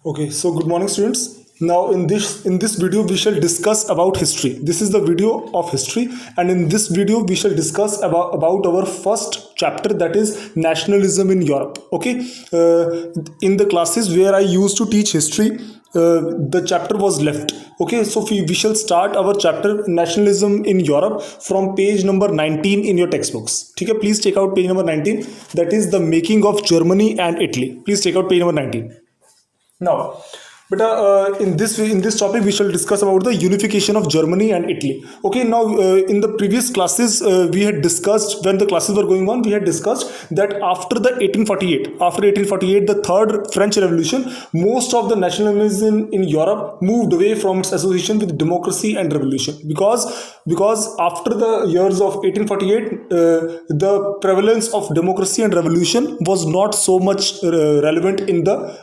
Okay, so good morning, students. Now, in this video, we shall discuss about history. This is the video of history, and in this video, we shall discuss about our first chapter, that is nationalism in Europe. Okay, in the classes where I used to teach history, the chapter was left. Okay, so we shall start our chapter nationalism in Europe from page number 19 in your textbooks. Okay, please take out page number 19. That is the making of Germany and Italy. Please take out page number 19. Now, but in this topic we shall discuss about the unification of Germany and Italy. Okay, now in the previous classes we had discussed, when the classes were going on, we had discussed that after 1848, the third French Revolution, most of the nationalism in Europe moved away from its association with democracy and revolution, because after the years of 1848, the prevalence of democracy and revolution was not so much relevant in the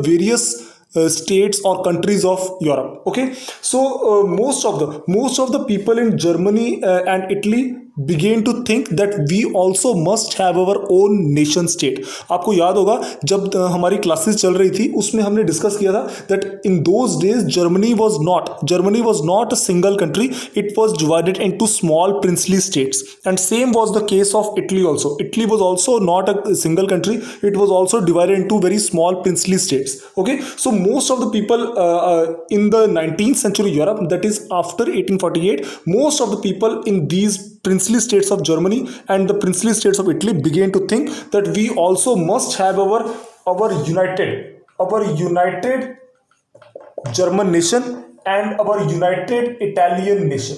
various states or countries of Europe. Okay, so most of the people in Germany and Italy began to think that we also must have our own nation state. आपको याद होगा जब हमारी classes चल रही थी उसमें हमने डिस्कस किया था that in those days Germany was not a single country. It was divided into small princely states, and same was the case of Italy also. Italy was also not a single country. It was also divided into very small princely states. Okay, so most of the people in the 19th century Europe, that is after 1848, most of the people in these princely states of Germany and the princely states of Italy began to think that we also must have our united German nation and our united Italian nation.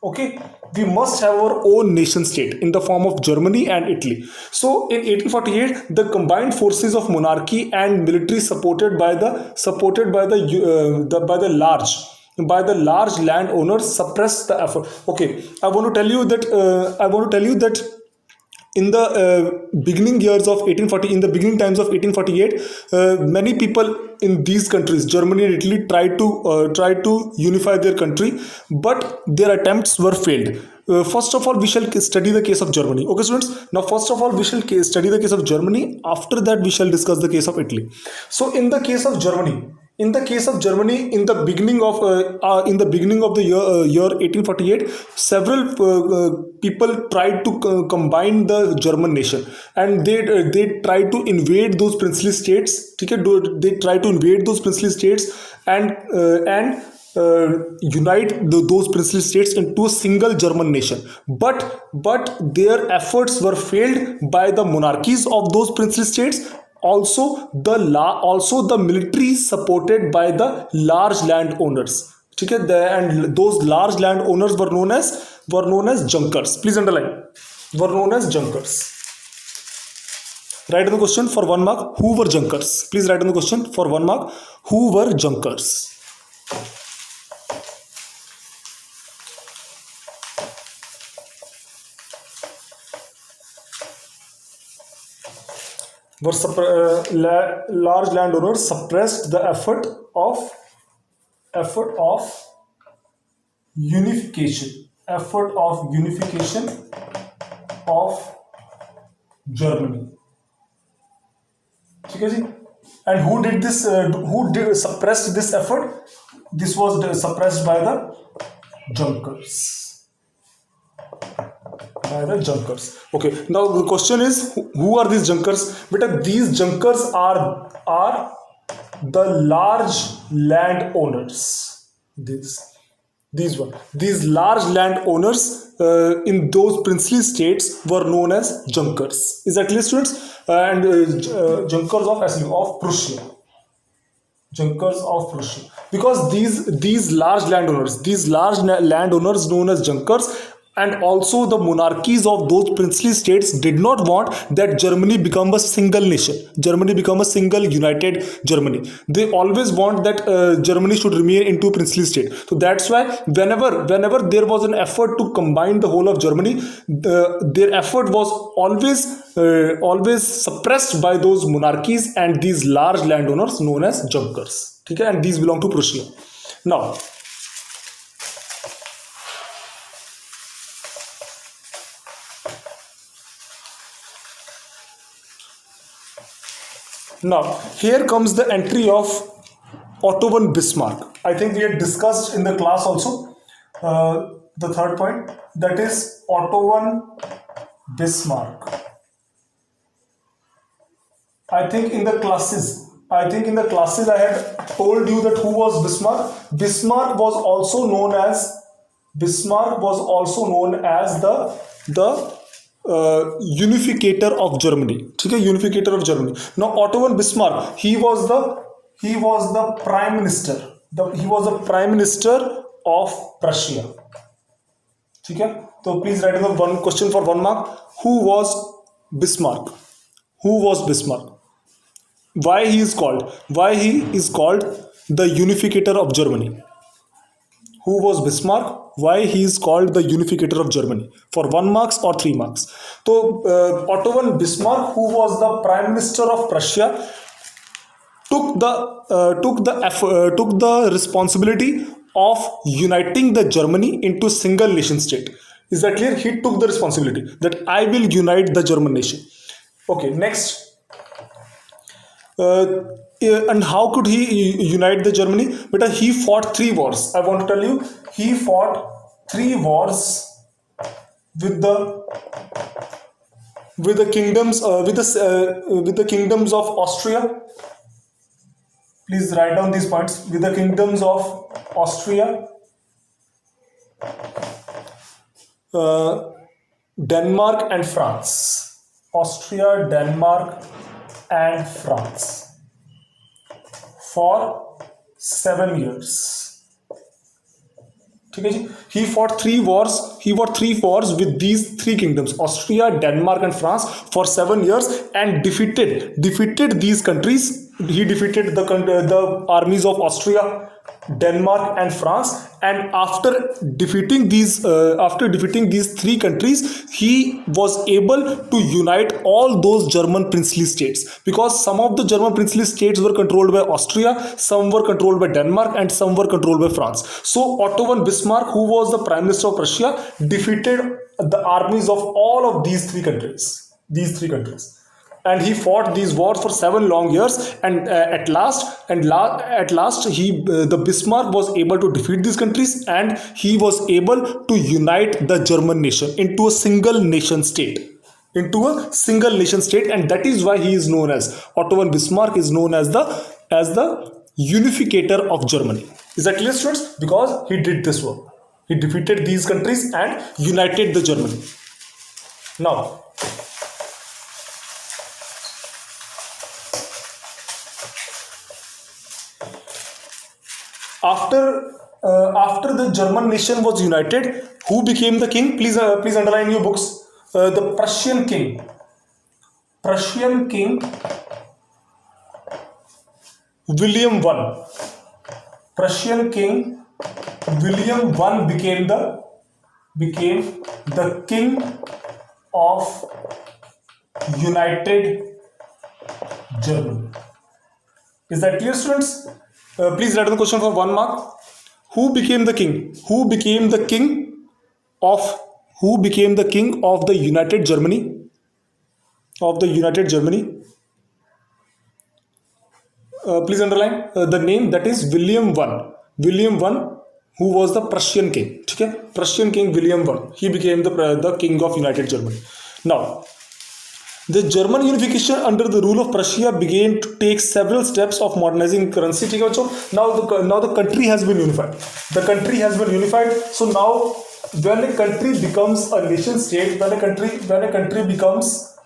Okay, we must have our own nation state in the form of Germany and Italy. So in 1848, the combined forces of monarchy and military, supported by the landowners, suppressed the effort. Okay, I want to tell you that in the beginning years of 1840, in the beginning times of 1848, many people in these countries, Germany and Italy, tried to unify their country, but their attempts were failed. First of all, we shall study the case of Germany. Okay, students. Now, first of all, we shall study the case of Germany. After that, we shall discuss the case of Italy. So, in the case of Germany, in the beginning of the year 1848, several people tried to combine the German nation, and they tried to invade those princely states. Okay, they tried to invade those princely states and unite those princely states into a single German nation. But their efforts were failed by the monarchies of those princely states. Also the military supported by the large landowners. ठीक है, and those large landowners were known as Junkers. Please underline, were known as Junkers. Write in the question for 1 mark, who were Junkers? Please write in the question for 1 mark, who were Junkers? Large landowners suppressed the effort of unification of Germany. ठीक है जी. And who did this? Suppressed this effort? This was suppressed by the Junkers. Okay, now the question is, who are these Junkers? But these Junkers are the large landowners. These large landowners in those princely states were known as Junkers. Is that clear, students? And Junkers of Prussia. Junkers of Prussia, because these large landowners known as Junkers, and also the monarchies of those princely states did not want that Germany become a single nation, Germany become a single united Germany. They always want that Germany should remain into princely state. So that's why whenever there was an effort to combine the whole of Germany, their effort was always suppressed by those monarchies and these large landowners known as Junkers. Okay, and these belong to Prussia. Now, Now here comes the entry of Otto von Bismarck. I think we had discussed in the class also the third point, that is Otto von Bismarck. I think in the classes I had told you that who was Bismarck. Bismarck was also known as the unificator of Germany. ठीक है, unificator of Germany. Now Otto von Bismarck, he was the prime minister. He was the prime minister of Prussia. ठीक है, तो please write down one question for 1 mark. Who was Bismarck? Why he is called the unificator of Germany? Who was Bismarck? Why he is called the unificator of Germany? For 1 marks or 3 marks. So Otto von Bismarck, who was the prime minister of Prussia, took the responsibility of uniting the Germany into single nation state. Is that clear? He took the responsibility that I will unite the German nation. Okay, next. And how could he unite the Germany? But he fought 3 wars. I want to tell you, he fought 3 wars with the kingdoms of Austria. Please write down these points. With the kingdoms of Austria, Denmark and France. Austria, Denmark and France for 7 years. ठीक है जी, he fought 3 wars with these 3 kingdoms, Austria, Denmark and France, for 7 years, and defeated these countries. He defeated the armies of Austria, Denmark and France, and after defeating these 3 countries, he was able to unite all those German princely states, because some of the German princely states were controlled by Austria, some were controlled by Denmark, and some were controlled by France. So Otto von Bismarck, who was the prime minister of Prussia, defeated the armies of all of these three countries, and he fought these wars for 7 long years, and at last the Bismarck was able to defeat these countries, and he was able to unite the German nation into a single nation state, and that is why he is known as Otto von Bismarck is known as the unificator of Germany. Is that clear, students? Because he did this work. He defeated these countries and united the Germany. Now, after the German nation was united, who became the king? Please underline your books. The Prussian king William I. Prussian king William I became the king of united Germany. Is that clear, students? Please write down the question for 1 mark. Who became the king? Who became the king of the United Germany? Please underline the name, that is William I. Who was the Prussian king? ठीक है, Prussian king William I. He became the king of United Germany. Now, the German unification under the rule of Prussia began to take several steps of modernizing currency. ठीक है बच्चों, now the country has been unified. So now, when a country becomes a nation state, when a country becomes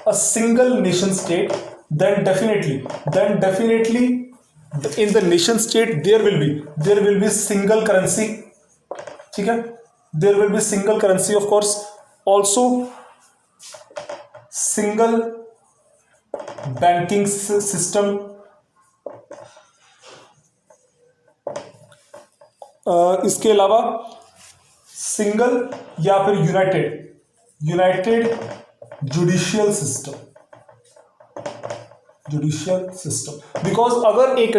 a single nation state, then definitely in the nation state there will be single currency. ठीक है, there will be single currency, of course. Also, single banking system. इसके अलावा single या फिर United judicial system. Judicial system. Because अगर एक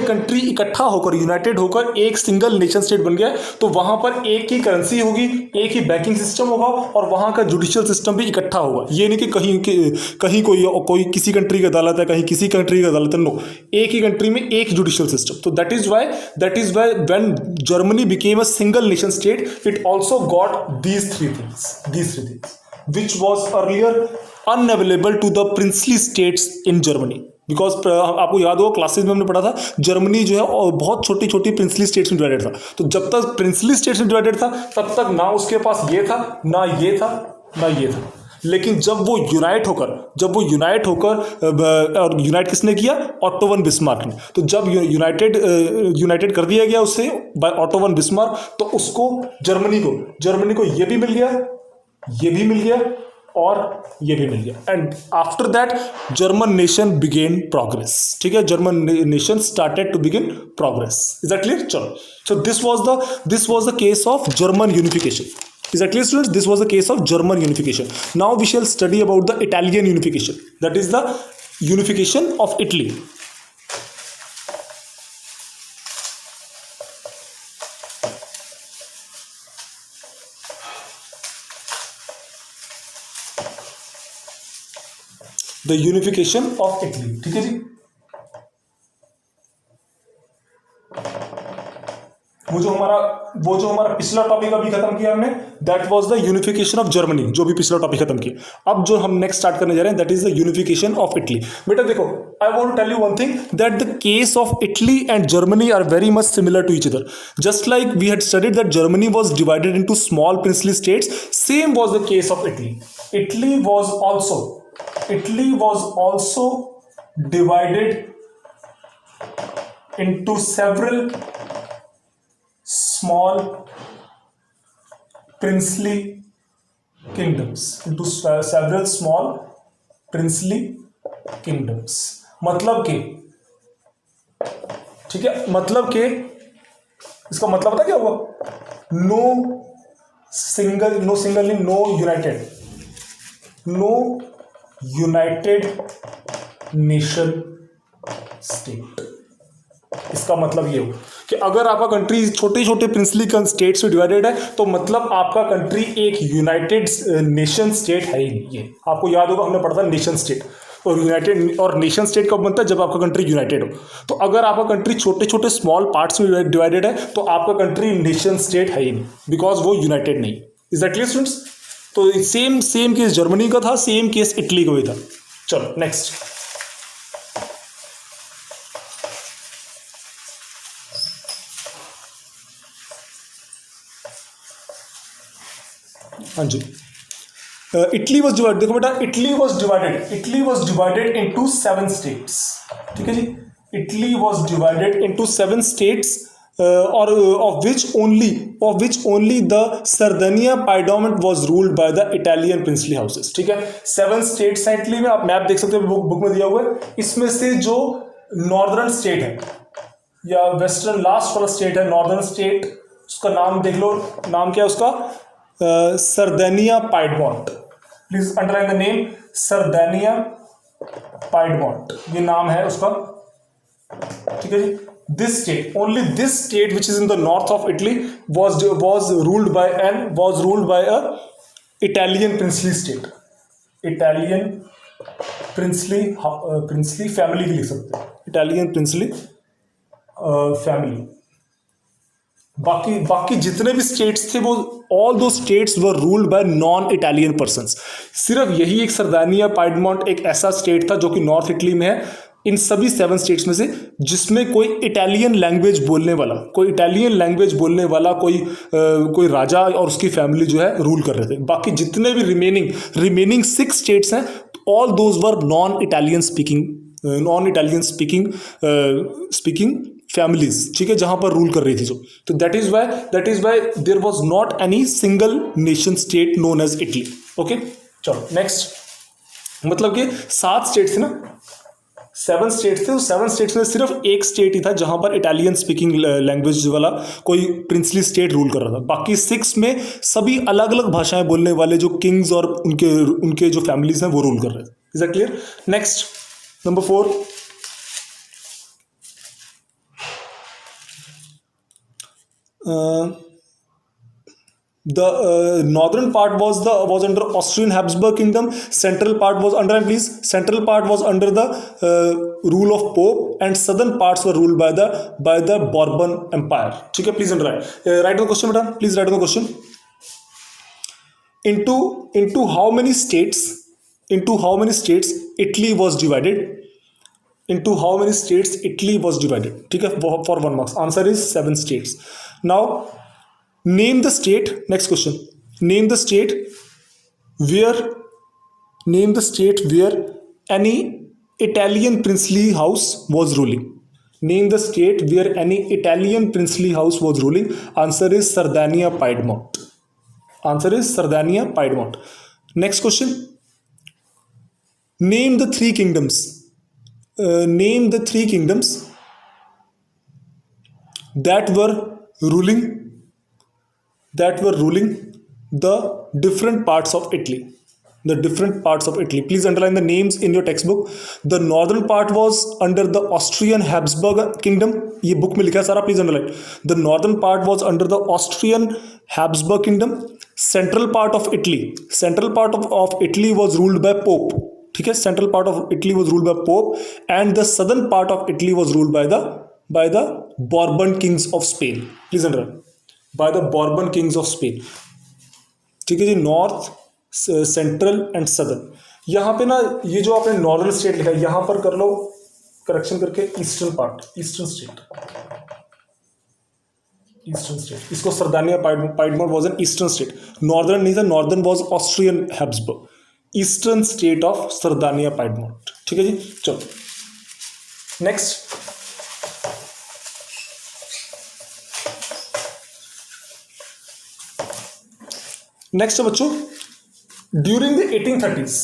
country इकट्ठा होकर यूनाइटेड होकर एक सिंगल नेशन स्टेट बन गया तो वहां पर एक ही करेंसी होगी, एक ही बैंकिंग सिस्टम होगा और वहां का जुडिशियल सिस्टम भी इकट्ठा होगा। ये नहीं कि कहीं कोई किसी कंट्री की अदालत है, कहीं किसी कंट्री की अदालत है, नो, एक ही कंट्री में एक जुडिशियल सिस्टम। तो that is why when Germany became a single nation state it also got these three things which was earlier unavailable to the princely states in Germany। Because आपको याद होगा classes में हमने पढ़ा था जर्मनी जो है और बहुत छोटी छोटी प्रिंसली स्टेट्स में डिवाइडेड था। तो जब तक प्रिंसली स्टेट्स में डिवाइडेड था तब तक ना उसके पास ये था, ना ये था, ना ये था। लेकिन जब वो यूनाइट होकर और यूनाइट किसने किया? ऑटो वन बिस्मार्क ने। तो जब यूनाइटेड कर दिया गया उससे बाय ऑटो वन बिस्मार्क, तो उसको जर्मनी को ये भी मिल गया, ये भी मिल गया और ये भी मिल गया। And after that German nation began progress. ठीक है, German nation started to begin progress. Is that clear? चलो, so this was the case of German unification. Is that clear, students? This was the case of German unification. Now we shall study about the Italian unification. That is the unification of Italy. The unification of Italy. ठीक है जी, वो जो हमारा पिछला topic अभी खत्म किया हमने, that was the unification of Germany, जो भी पिछला टॉपिक खत्म किया। अब जो हम नेक्स्ट स्टार्ट करने जा रहे हैं that is the unification of Italy. बेटा देखो, I want to tell you one thing that the case of Italy and Germany are very much similar to each other. Just like we had studied that Germany was divided into small princely states, same was the case of Italy. Italy was also divided into several small princely kingdoms, मतलब के, ठीक है, मतलब के इसका मतलब पता क्या हुआ? No United nation state. इसका मतलब ये हो कि अगर आपका कंट्री छोटे छोटे प्रिंसली स्टेट्स में डिवाइडेड है तो मतलब आपका कंट्री एक यूनाइटेड नेशन स्टेट है ही नहीं। ये आपको याद होगा, हमने पढ़ा था नेशन स्टेट और यूनाइटेड, और नेशन स्टेट कब बनता है? जब आपका कंट्री यूनाइटेड हो। तो अगर आपका कंट्री छोटे छोटे स्मॉल पार्ट्स में डिवाइडेड है तो आपका कंट्री नेशन स्टेट है ही नहीं, बिकॉज वो यूनाइटेड नहीं। Is that clear students? तो सेम केस जर्मनी का था, सेम केस इटली का भी था। चलो नेक्स्ट, हाँ जी, इटली वॉज डिवाइडेड। देखो बेटा, Italy was divided into 7 states. ठीक है जी, Italy was divided into 7 states और of which only the Sardinia Piedmont was ruled by the Italian princely houses. ठीक है, 7 स्टेट्स हैं इटली में, आप मैप देख सकते हो, बुक में दिया हुआ है। इसमें से जो नॉर्दर्न स्टेट है या वेस्टर्न लास्ट वाला स्टेट है, नॉर्दर्न स्टेट, उसका नाम देख लो, नाम क्या है उसका? Sardinia Piedmont. Please underline the name, Sardinia Piedmont, ये नाम है उसका। ठीक है जी, this state, only this state which is in the north of Italy was ruled by a Italian princely state, Italian princely family भी लिख सकते हैं, Italian princely family। बाकी जितने भी स्टेट्स थे वो ऑल दो states were ruled by non Italian persons. सिर्फ यही एक सर्दानिया पाइडमोंट एक ऐसा स्टेट था जो कि नॉर्थ इटली में है, इन सभी 7 स्टेट्स में से, जिसमें कोई इटालियन लैंग्वेज बोलने वाला कोई राजा और उसकी फैमिली जो है रूल कर रहे थे। बाकी जितने भी रिमेनिंग 6 स्टेट्स हैं, all those were non Italian speaking families. ठीक है, जहां पर रूल कर रही थी जो। तो that is why there was not any single nation state known as Italy. Okay, चलो नेक्स्ट, मतलब कि 7 स्टेट्स थे ना, 7 स्टेट्स थे, 7 स्टेट्स में सिर्फ एक स्टेट ही था जहां पर इटालियन स्पीकिंग लैंग्वेज वाला कोई प्रिंसली स्टेट रूल कर रहा था। बाकी 6 में सभी अलग अलग भाषाएं बोलने वाले जो किंग्स और उनके जो फैमिलीज हैं वो रूल कर रहे थे। Is that clear? Next, Number 4, the northern part was under Austrian Habsburg Kingdom. Central part was under, and please, central part was under the rule of Pope, and southern parts were ruled by the Bourbon Empire. ठीक है, please underline. Write the question, बेटा. Please write the question. Into how many states? Into how many states Italy was divided? Into how many states Italy was divided? ठीक है, for 1 marks. Answer is 7 states. Now name the state. Next question. Name the state where any Italian princely house was ruling. Name the state where any Italian princely house was ruling. Answer is Sardinia, Piedmont. Answer is Sardinia, Piedmont. Next question. Name the 3 kingdoms. Name the 3 kingdoms that were ruling the different parts of Italy. The different parts of Italy. Please underline the names in your textbook. The northern part was under the Austrian Habsburg Kingdom. ये book में लिखा है सारा, please underline. The northern part was under the Austrian Habsburg Kingdom. Central part of Italy was ruled by Pope. ठीक है, central part of Italy was ruled by Pope, and the southern part of Italy was ruled by the Bourbon kings of Spain. Please underline. By the Bourbon kings of Spain. ठीक है जी. North, central and southern. यहाँ पे ना ये जो आपने northern state लिखा है, यहाँ पर कर लो करेक्शन करके ईस्टर्न पार्ट, ईस्टर्न स्टेट. इसको Sardinia Piedmont was an eastern state. Northern नहीं था, northern was Austrian Habsburg. Eastern state of Sardinia Piedmont. ठीक है जी. चलो नेक्स्ट. नेक्स्ट है बच्चों, during the 1830s,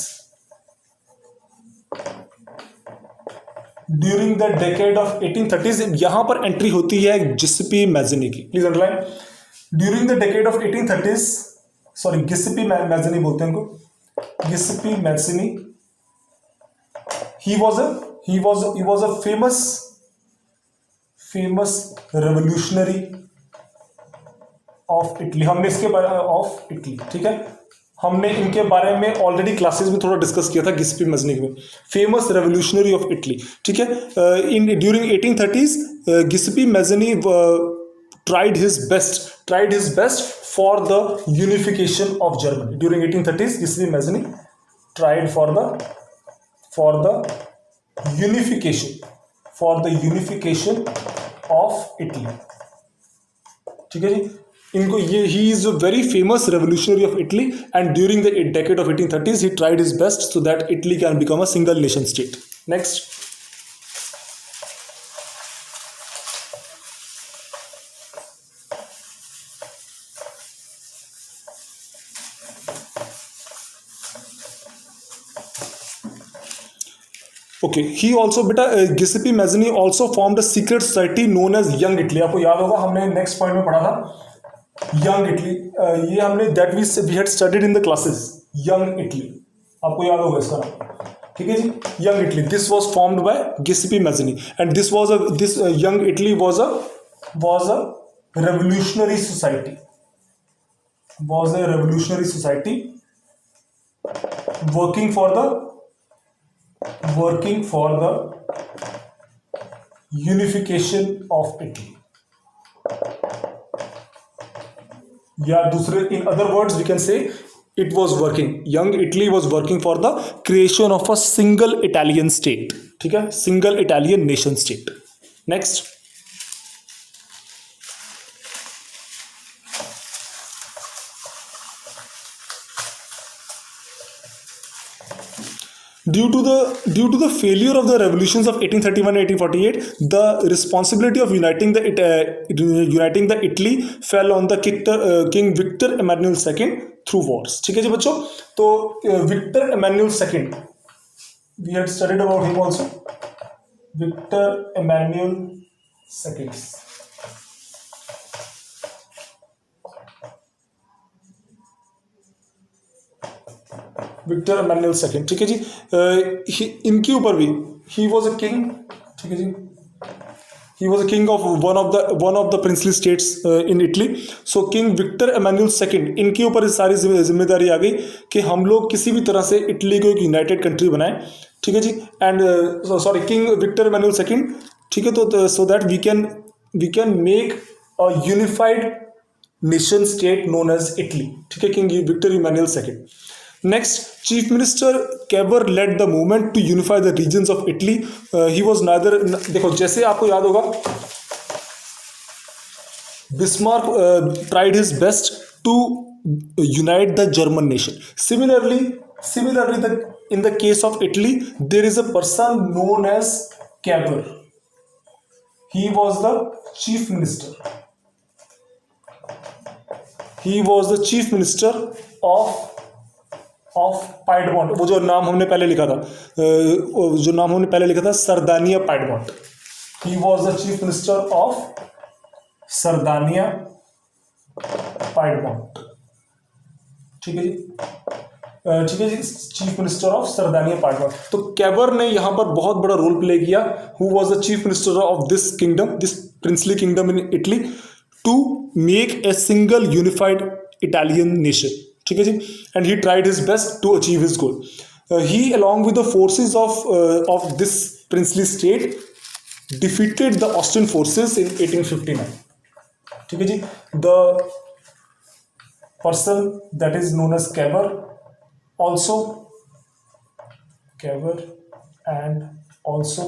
during the decade of 1830s, यहां पर एंट्री होती है गिस्पी मैज़नी की. Please underline. During the decade of 1830s, sorry Giuseppe Mazzini बोलते हैं इनको, Giuseppe Mazzini. he was a famous revolutionary of Italy. हमने इसके बारे ऑफ इटली, ठीक है, हमने इनके बारे में ऑलरेडी क्लासेस में थोड़ा डिस्कस किया था. गिस्पी मैज़नी में फेमस रेवोल्यूशनरी ऑफ इटली. ठीक है. In during 1830s गिस्पी मैज़नी tried his best for the unification of Germany. During 1830s गिस्पी मैज़नी tried for the unification of Italy. ठीक है जी. इनको ये he is a very famous revolutionary of Italy, and during the decade of 1830s he tried his best so that Italy can become a single nation state. Next. Okay, he also बेटा गिस्पी मैज़नी also formed a secret society known as Young Italy. आपको याद होगा हमने next point में पढ़ा था young Italy. ये हमने that we had studied in the classes. Young Italy आपको याद होगा इसका नाम. ठीक है जी. Young Italy, this was formed by Giuseppe Mazzini, and this young Italy was a revolutionary society. Was a revolutionary society working for the unification of Italy. या दूसरे, in other words we can say it was working, young Italy was working for the creation of a single Italian state. ठीक है, single Italian nation state. Next. Due to the failure of the revolutions of 1831 and 1848, the responsibility of uniting the Italy fell on the King Victor Emmanuel II through wars. ठीक है जी बच्चों. तो Victor Emmanuel II, we had studied about him also. Victor Emmanuel II. Victor Emmanuel second. ठीक है जी. इनके ऊपर भी he was a king, ठीक है जी, he was a king of one of the princely states in Italy. So King Victor Emmanuel II, इनके ऊपर इस सारी जिम्मेदारी आ गई कि हम लोग किसी भी तरह से इटली को एक यूनाइटेड कंट्री बनाएं, ठीक है जी. And sorry, king Victor Emmanuel second, ठीक है. तो so that we can make a unified nation state known as Italy, ठीक है. King Victor Emmanuel second. Next, chief minister Cavour led the movement to unify the regions of Italy. He was another, देखो जैसे आपको याद होगा, Bismarck tried his best to unite the German nation. Similarly, in the case of Italy, there is a person known as Cavour. He was the chief minister. He was the chief minister of Piedmont. वो जो नाम हमने पहले लिखा था, सरदानिया Piedmont. He was the chief minister of सरदानिया Piedmont. ठीक है जी, chief minister of Sardinia Piedmont. तो कैवर ने यहाँ पर बहुत बड़ा रोल प्ले किया. Who was the chief minister of this kingdom, this princely kingdom in Italy, to make a single unified Italian nation, ठीक है जी. And he tried his best to achieve his goal. He along with the forces of this princely state defeated the Austrian forces in 1859, ठीक है जी. The person that is known as Cavour, and also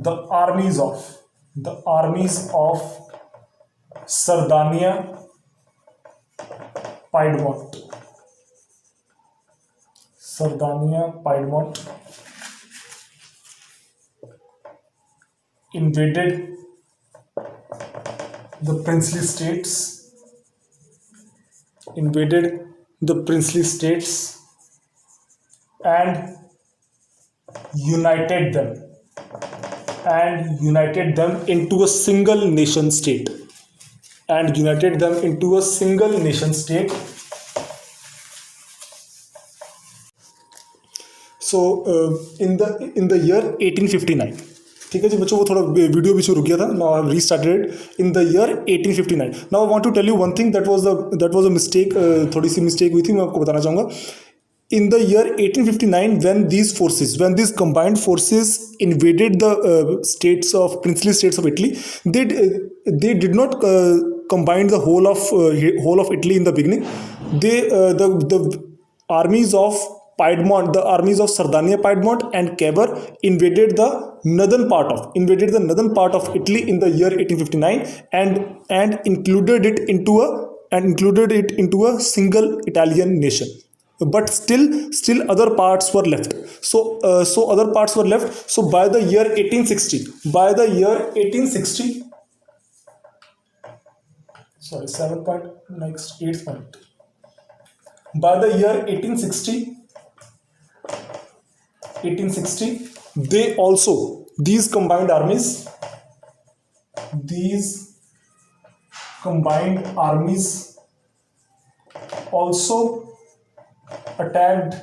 the armies of Sardania Piedmont. Invaded the princely states and united them into a single nation state. So in the year 1859, ठीक है जी बच्चों, वो थोड़ा video भी रुक गया था. Now I have restarted in the year 1859. Now I want to tell you one thing, that was a mistake. थोड़ी सी मिस्टेक हुई थी, मैं आपको बताना चाहूँगा. In the year 1859, when these combined forces invaded the princely states of Italy, they did not combine the whole of Italy in the beginning. The armies of Piedmont, the armies of Sardania Piedmont and Cavour invaded the northern part of Italy in the year 1859 and included it into a single Italian nation. But still other parts were left. So other parts were left. So by the year 1860, sorry, 7 point, next 8th point. By the year 1860, these combined armies also attacked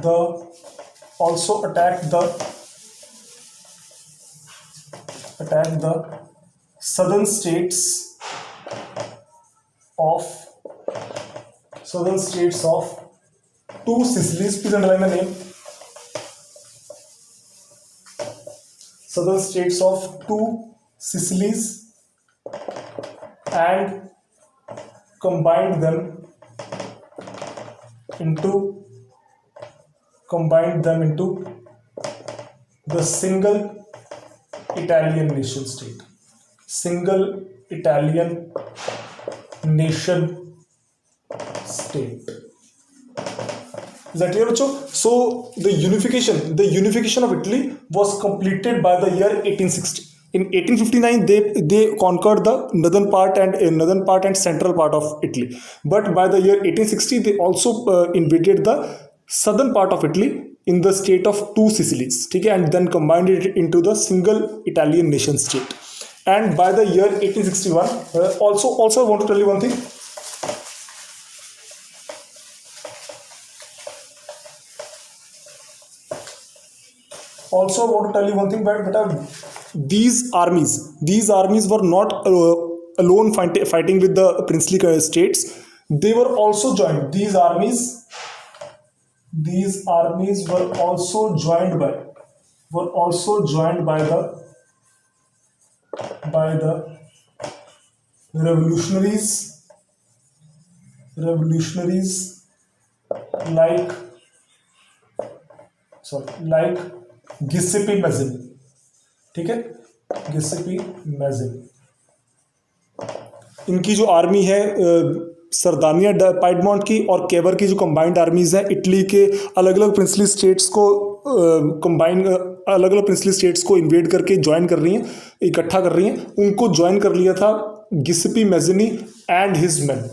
the southern states of two Sicilies. Please underline the name. Southern states of two Sicilies and combined them into the single Italian nation state. Is that clear, Bacho? So the unification of Italy was completed by the year 1860. In 1859, they conquered the northern part and central part of Italy. But by the year 1860, they also invaded the southern part of Italy in the state of two Sicilies, okay, and then combined it into the single Italian nation state. And by the year 1861, also I want to tell you one thing. also I want to tell you one thing, but these armies were not alone fighting with the princely states. They were also joined. These armies were also joined by the revolutionaries like गिसिपी मैजिन. ठीक है, गिसिपी मैजिन. इनकी जो army है सरदानिया पाइडमोंट की और केवर की जो combined आर्मीज है इटली के अलग अलग प्रिंसली स्टेट्स को इन्वेड करके ज्वाइन कर रही हैं, इकट्ठा कर रही हैं. उनको ज्वाइन कर लिया था गिसिपी मैजिनी एंड हिज मैन.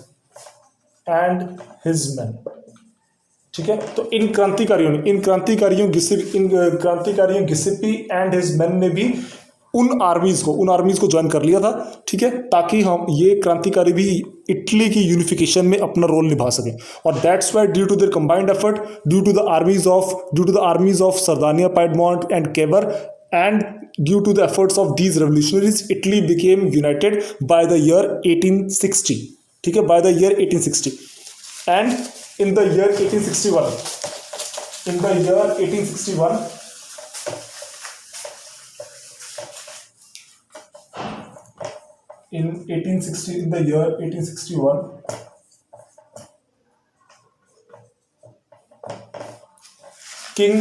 ठीक है, तो इन क्रांतिकारियों गिसिपी एंड हिज मैन ने भी उन आर्मीज को ज्वाइन कर लिया था. ठीक है, ताकि हम ये क्रांतिकारी भी इटली की यूनिफिकेशन में अपना रोल निभा सकें. और that's why due to their combined effort, due to the armies of Sardinia Piedmont and Cavour, and due to the efforts of these revolutionaries, Italy became united by the year 1860. ठीक है, by the year 1860. And in the year 1861, in the year 1861 King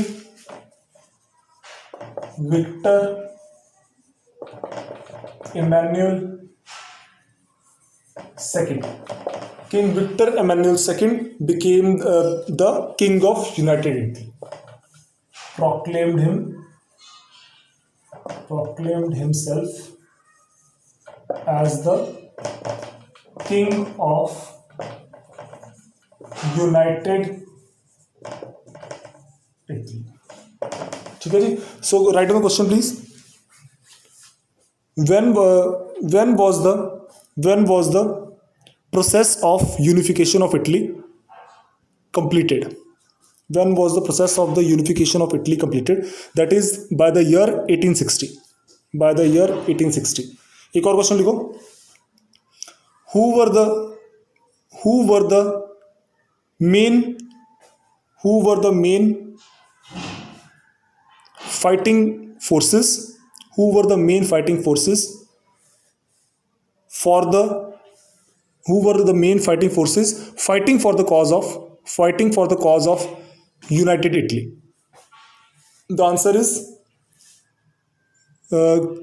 Victor Emmanuel II became the king of United Italy. Proclaimed himself as the king of United Italy. ठीक है जी. So write down the question please. When was the process of unification of Italy completed? When was the process of the unification of Italy completed? That is by the year 1860. By the year 1860. एक और question लिखो. Who were the main fighting forces? Who were the main fighting forces fighting for the cause of United Italy? The answer is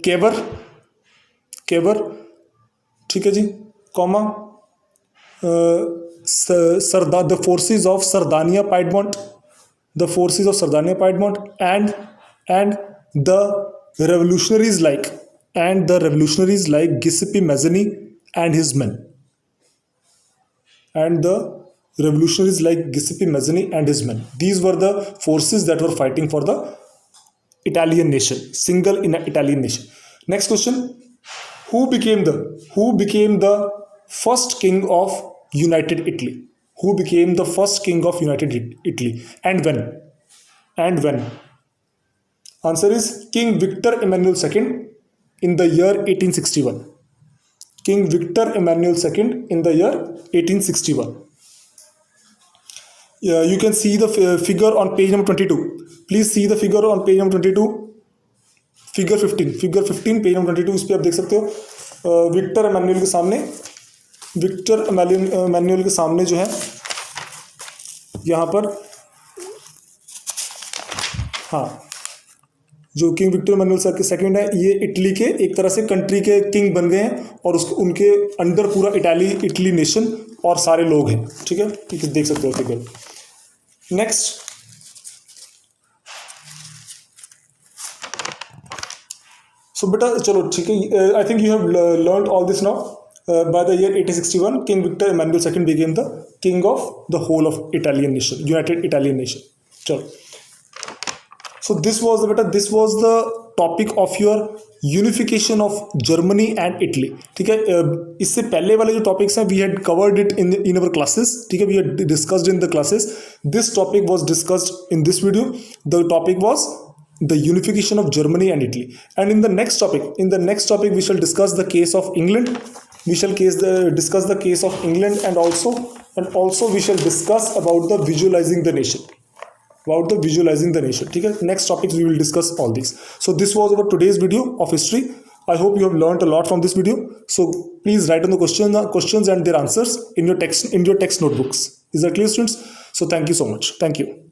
केवर. ठीक है जी, comma the forces of Sardania Piedmont, and the revolutionaries like Giuseppe Mazzini and his men. These were the forces that were fighting for the Italian nation, single in Italian nation. Next question. Who became the first king of United Italy? Who became the first king of United Italy and when? Answer is King Victor Emmanuel II in the year 1861. King Victor Emmanuel II in the year 1861. You can see the figure on page number 22. Please see the figure on page number 22. Figure 15 page number 22. इस पर आप देख सकते हो Victor एमेन्युअल के सामने जो है यहाँ पर, हाँ, जो किंग विक्टर एमेन्युअल सर के सेकंड है, ये इटली के एक तरह से कंट्री के किंग बन गए हैं और उनके अंडर पूरा इटली नेशन और सारे लोग हैं. ठीक है, देख सकते हो फिगर. नेक्स्ट, सो बेटा चलो ठीक है. I think you have learn all this now. By the year 1861, King Victor Emmanuel II became the king of the whole of Italian nation, United Italian nation. चलो, so this was the topic of your unification of Germany and Italy. ठीक है, इससे पहले वाले जो topics हैं we had covered it in our classes. ठीक है, we had discussed in the classes. This topic was discussed in this video. The topic was the unification of Germany and Italy. And in the next topic, we shall discuss the case of England. We shall discuss the case of England, and also we shall discuss about the visualizing the nation. ठीक है, next topics we will discuss all these. So this was our today's video of history. I hope you have learned a lot from this video. So please write down the questions and their answers in your text notebooks. Is that clear, students? So thank you so much. Thank you.